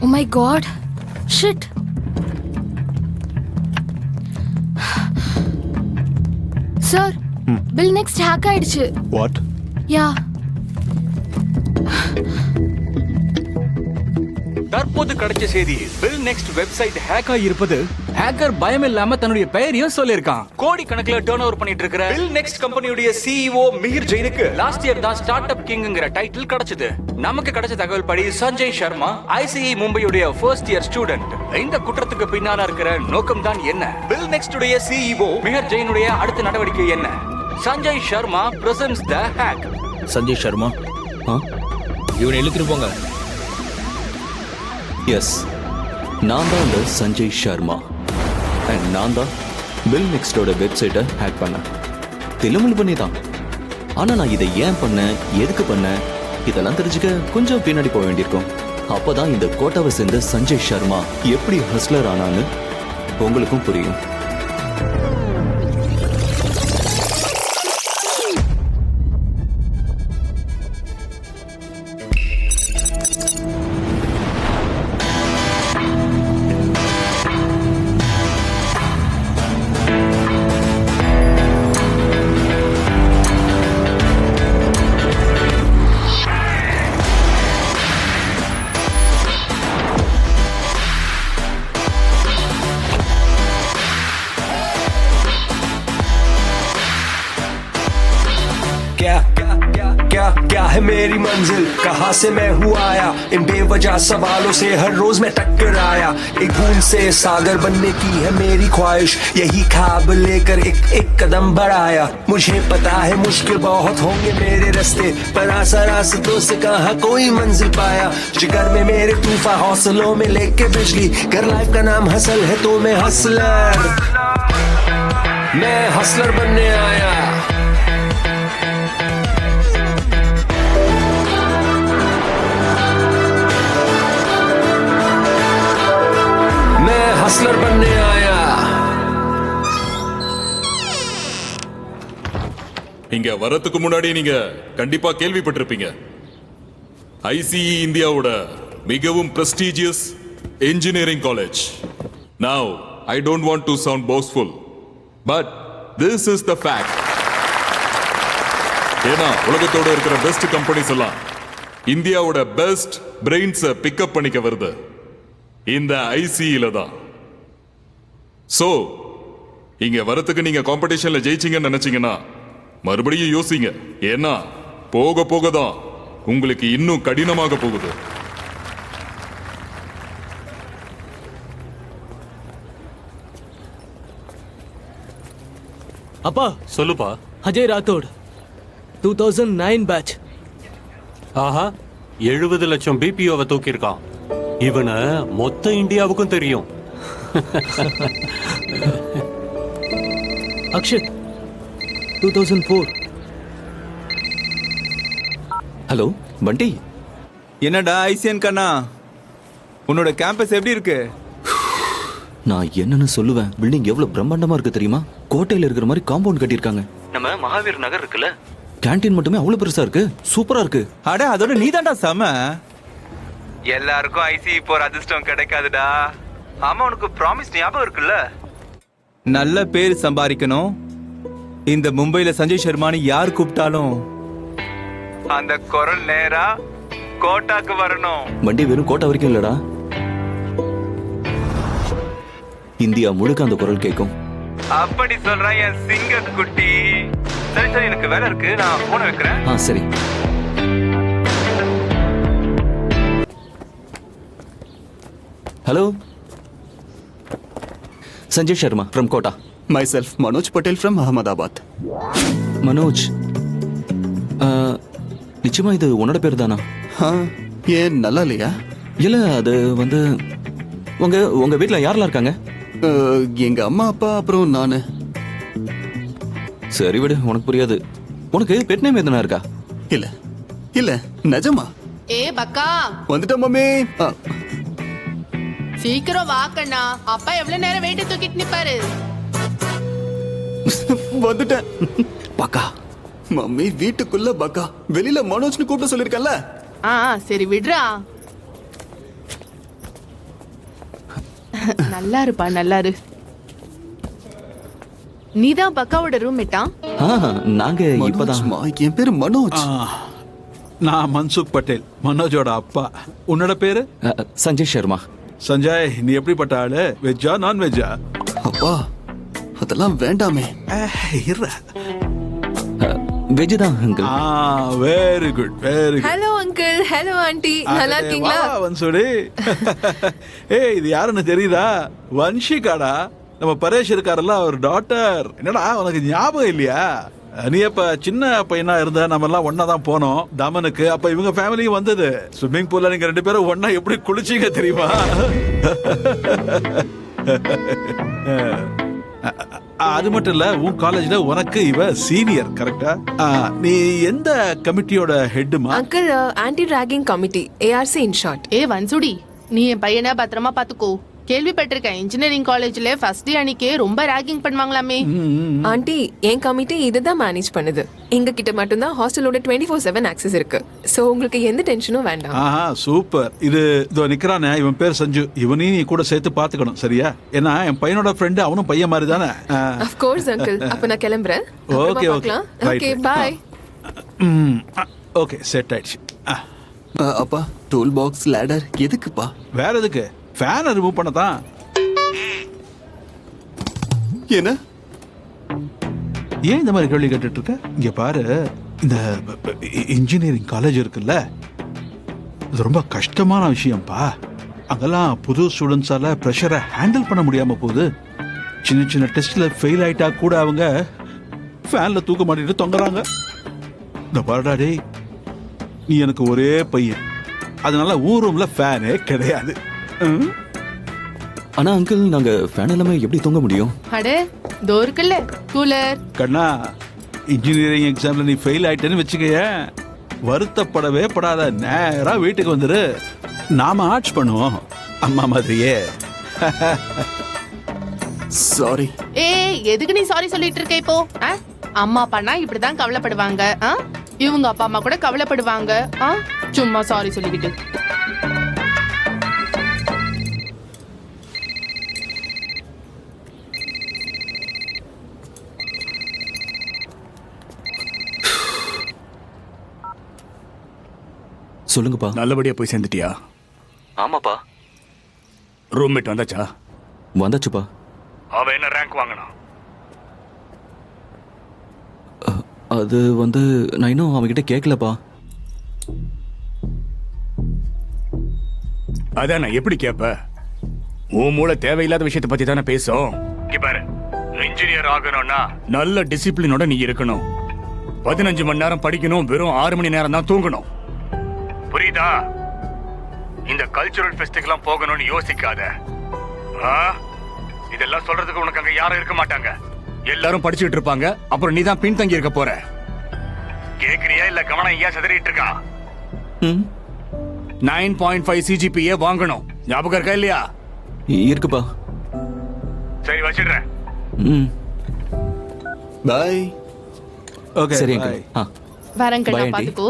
Oh my god. Shit. Sir, Bill next hack ஆயிடுச்சு. What? Yeah. தற்போது கிடைச்ச செய்தி, பில் நெக்ஸ்ட் வெப்சைட் ஹேக் ஆகியிருப்பது. ஹேக்கர் பயம் இல்லாம தன்னுடைய பெயரையும் சொல்லியிருக்கான். கோடி கணக்குல டர்ன் ஓவர் பண்ணிட்டு இருக்கிற பில் நெக்ஸ்ட் கம்பெனியுடைய CEO மிஹிர் ஜெயினுக்கு லாஸ்ட் இயர் தான் ஸ்டார்ட் அப் கிங்ங்கிற டைட்டில் கிடைச்சது. நமக்கு கிடைச்ச தகவல் படி சஞ்சய் சர்மா ICE மும்பையுடைய ஃபர்ஸ்ட் இயர் ஸ்டூடெண்ட். இந்த குற்றத்துக்கு பின்னால இருக்கிற நோக்கம் தான் என்ன? பில் நெக்ஸ்ட் உடைய CEO மிஹிர் ஜெயினுடைய அடுத்த நடவடிக்கை என்ன? Sanjay Sharma presents the hack. Sanjay Sharma இவனை இழுத்துட்டு போங்க. எஸ், நான் தான் இந்த சஞ்சய் சர்மா அண்ட் நான் தான் பில் நெக்ஸ்டோட வெப்சைட்டை ஹேக் பண்ணேன். தில்லுமுள்ளு பண்ணி தான். ஆனால் நான் இதை ஏன் பண்ணேன், எதுக்கு பண்ணேன், இதெல்லாம் தெரிஞ்சுக்க கொஞ்சம் பின்னாடி போக வேண்டியிருக்கும். அப்போதான் இந்த கோட்டாவை சேர்ந்த சஞ்சய் சர்மா எப்படி ஹஸ்லர் ஆனான்னு உங்களுக்கும் புரியும். क्या है मेरी मंजिल, कहाँ से मैं हूँ आया, इन बेवजह सवालों से हर रोज मैं टकराया. एक बूंद से सागर बनने की है मेरी ख्वाहिश, यही ख्वाब लेकर एक कदम बढ़ाया. मुझे पता है मुश्किल बहुत होंगे मेरे रास्ते, पर आशा रास्तों से कहाँ कोई मंजिल पाया. जिगर में मेरे तूफान, हौसलों में लेके बिजली, कर लाइफ का नाम हसल है तो मैं हसलर बनने आया. हसलर बनने आया. இங்க வரதுக்கு முன்னாடி நீங்க கண்டிப்பா கேள்விப்பட்டிருப்பீங்க. ICE இந்தியாவோட மிகவும் prestigious engineering college. Now, I don't want to sound boastful, but this is the fact. ஏன்னா உலகத்தோட இருக்கிற பெஸ்ட் கம்பெனிஸ் எல்லாம் இந்தியாவோட பெஸ்ட் பிரெயின்ஸை பிக்கப் பண்ணிக்க வருது இந்த ICEல தான். சோ இங்க வரத்துக்கு நீங்க காம்படிஷன்ல ஜெயிச்சீங்கன்னு நினைச்சீங்கன்னா மறுபடியும் யோசிங்க. ஏன்னா போக போக தான் உங்களுக்கு இன்னும் கடினமாக போகுது. அப்பா சொல்லுப்பா. அஜய் ராத்தோட் 2009 பேட்ச். ஆஹா, 70 லட்சம் BPOவை தூக்கியிருக்கான். இவனை மொத்த இந்தியாவுக்கும் தெரியும். அக்ஷத் 2004. ஹலோ பண்டி. என்னடா ஐசியன் கண்ணா, உன்னோட கேம்பஸ் எப்படி இருக்கு? நான் என்னன்னு சொல்லுவேன். பில்டிங் எவ்வளவு பிரம்மாண்டமா இருக்கு தெரியுமா? கோட்டையில இருக்கிற மாதிரி காம்பவுண்ட் கட்டியிருக்காங்க. நம்ம மகாவீர் நகர் இருக்குல்ல, கேண்டீன் மட்டுமே அவ்வளவு பெருசா இருக்கு. சூப்பரா இருக்கு. அட அதோட நீதான்டா செம. எல்லாருக்கும் ஐசிஇ போற அதிர்ஷ்டம் கிடைக்காதுடா. ஆமா, உனக்கு ப்ராமிஸ் ஞாபகம் இருக்குல்ல? நல்ல பேர் சம்பாதிக்கணும். இந்த மும்பைல சஞ்சய் சர்மானி யார் கூப்பிட்டாலும் அந்த குரல் நேரா கோட்டாக்கு வரணும். வண்டி வெறும் கோட்டை வரைக்கும் இல்லடா, இந்தியா முழுக்க அந்த குரல் கேட்கும். அப்படி சொல்றேன் என் சிங்க குட்டி. சரி சரி, எனக்கு வேலை இருக்கு, நான் போன வைக்கிறேன். சரி. Hello, Sanjay Sharma from Kota. Myself, Manoj Patel from Ahmedabad. Manoj, நிச்சயமா இது உன்னோட பேர் தானா? ஏன் நல்லா இல்லையா? இல்ல, அது வந்து உங்க வீட்டில் யாரெல்லாம் இருக்காங்க? எங்க அம்மா அப்பா அப்புறம் நானு. சரி விடு, உனக்கு புரியாது. உனக்கு பெட் நேம் எதுனா இருக்கா? இல்ல இல்ல, நிஜமா. ஏ பக்கா, வந்துட்டேன் மம்மி. சீக்கிரம் வாக்கண்ணா, அப்பா எவ்வளவு நேரம் வெயிட் தூக்கிட்டு நிப்பாரு. வந்துட்டேன். பக்கா. மம்மி வீட்டுக்குள்ள பக்கா, வெளியில மனோஜ்னு கூப்பிட சொல்லிருக்கல. சரி விடுறா. நல்லா இருப்பா, நல்லா இரு. நீதான் பக்காவோட ரூம்மேட்டா? நாங்க இப்பதான் மனோஜ்மா, என் பேரு மனோஜ். நான் மன்சுக் பட்டேல், மனோஜோட அப்பா. உன்னோட பேரு? சஞ்சய் சர்மா. சஞ்சய், நீ எப்படிப்பட்ட ஆளு? வெஜ்ஜா நான் வெஜ்ஜா? அப்பா அதெல்லாம் வேண்டாமே. வெஜ் தான் uncle. Very good, very good. Hello uncle, hello aunty, நல்லா இருக்கீங்களா? வன்சுடி. ஏய், இது யாருன்னு தெரியுதா? வன்ஷிகாடா, நம்ம பரேஷ் இருக்காருல்ல, அவர் டாட்டர். என்னடா உனக்கு ஞாபகம் இல்லையா? நீ அப்ப சின்ன பையனா இருந்த, நம்ம எல்லாம் ஒன்னா தான் போனோம் தமனுக்கு. அப்ப இவங்க ஃபேமிலியும் வந்தது. ஸ்விம்மிங் பூல்ல நீங்க 2 பேரும் ஒன்னா எப்படி குளிச்சீங்க தெரியுமா? அது மட்டும் இல்ல, உன் காலேஜ்ல உனக்கு இவ சீனியர், கரெக்டா? நீ எந்த கமிட்டியோட ஹெட்டுமா? Uncle, anti ragging committee, ARC in short. ஏ வன்சுடி, நீ என் பையனை பத்திரமா பாத்துக்கோ. கேள்விப்பட்டிருக்கேன், இன்ஜினியரிங் காலேஜ்ல ஃபர்ஸ்ட் டே அன்னைக்கே ரொம்ப ராகிங் பண்ணுவாங்களாமே. ஆண்டி, என் கமிட்டி இதுதான் மேனேஜ் பண்ணுது. எங்க கிட்ட மட்டும்தான் ஹாஸ்டலோட 24/7 ஆக்சஸ் இருக்கு. சோ உங்களுக்கு எந்த டென்ஷனும் வேண்டாம். சூப்பர். இதோ நிக்கிறானே, இவன் பேர் சஞ்சு. இவனையும் நீ கூட சேர்த்து பாத்துக்கணும், சரியா? ஏன்னா என் பையனோட ஃப்ரெண்டு, அவனும் பையன் மாதிரி தானே. Of course uncle. அப்ப நான் கிளம்புறேன். Okay okay okay, bye. Okay, set ஆயிடுச்சு. அப்பா டூல் பாக்ஸ் லேடர் எதுக்குப்பா? வேற எதுக்கு? ஃபேனை ரிமூவ் பண்ணதான். என்ன ஏன் இந்த மாதிரி கேள்வி கேட்டுட்டு இருக்க? இங்க பாரு, இந்த இன்ஜினியரிங் காலேஜ் இருக்குல்ல, இது ரொம்ப கஷ்டமான விஷயம்ப்பா. அங்கெல்லாம் புது ஸ்டூடெண்ட்ஸால ப்ரெஷரை ஹேண்டில் பண்ண முடியாம போகுது. சின்ன சின்ன டெஸ்ட்ல ஃபெயில் ஆயிட்டா கூட அவங்க ஃபேன்ல தூக்க மாட்டிட்டு தொங்குறாங்க. இந்த பாருடா டேய், நீ எனக்கு ஒரே பையன், அதனால ஊர் ரூம்ல ஃபேனே கிடையாது. ஆனா அங்கிள், நாங்க ஃபேன் எல்லாமே எப்படி தூங்க முடியும்? அடே, தோ இருக்குல்ல கூலர். கண்ணா, இன்ஜினியரிங் எக்ஸாம்ல நீ ஃபெயில் ஆயிட்டேன்னு வச்சுக்கய, வருத்தப்படவே படாத, நேரா வீட்டுக்கு வந்துரு. நாம ஆர்ட்ஸ் பண்ணுவோம், அம்மா மாதிரியே. சாரி. ஏய், எதுக்கு நீ சாரி சொல்லிட்டு இருக்க இப்போ? அம்மா அப்பானா இப்படிதான் கவலைப்படுவாங்க. இவங்க அப்பா அம்மா கூட கவலைப்படுவாங்க. சும்மா சாரி சொல்லிக்கிட்டு. சொல்லுங்கப்பா. நல்லபடியா போய் சேர்ந்துட்டியா? ஆமாப்பா. ரூம்மேட் வந்தாச்சா? வந்தாச்சுப்பா. அவன் என்ன ரேங்க் வாங்கினான்? அது நான் இன்னும் அவன்கிட்ட கேட்கலப்பா. அதான் நான் எப்படி கேப்ப? உன் மூளை தேவையில்லாத விஷயத்தை பத்தி தானே பேசும். பாரு, இன்ஜினியர் ஆகணும்னா நல்ல டிசிப்ளினோட நீ இருக்கணும். 15 மணி நேரம் படிக்கணும், வெறும் 6 மணி நேரம் தான் தூங்கணும். புரியுதா? இந்த கல்ச்சுரல் ஃபெஸ்டிவல்லாம் போகணும்னு யோசிக்காத. இதெல்லாம் சொல்றதுக்கு உனக்கு அங்க யாரும் இருக்க மாட்டாங்க. எல்லாரும் படிச்சுட்டு இருப்பாங்க. அப்புறம் நீ தான் பின்தங்கி இருக்க போற. கேக்குறியா இல்ல கவனம் ஏன் சிதறிட்டு இருக்கா? 9.5 CGPA வாங்கணும். ஞாபகம் இருக்கா இல்லையா? இருக்குப்பா. சரி, வச்சிடுறேன். பை. ஓகே, சரி bye. அங்கிள். வரேன் கண்ணா, Bye, aunty. பாத்துக்கோ.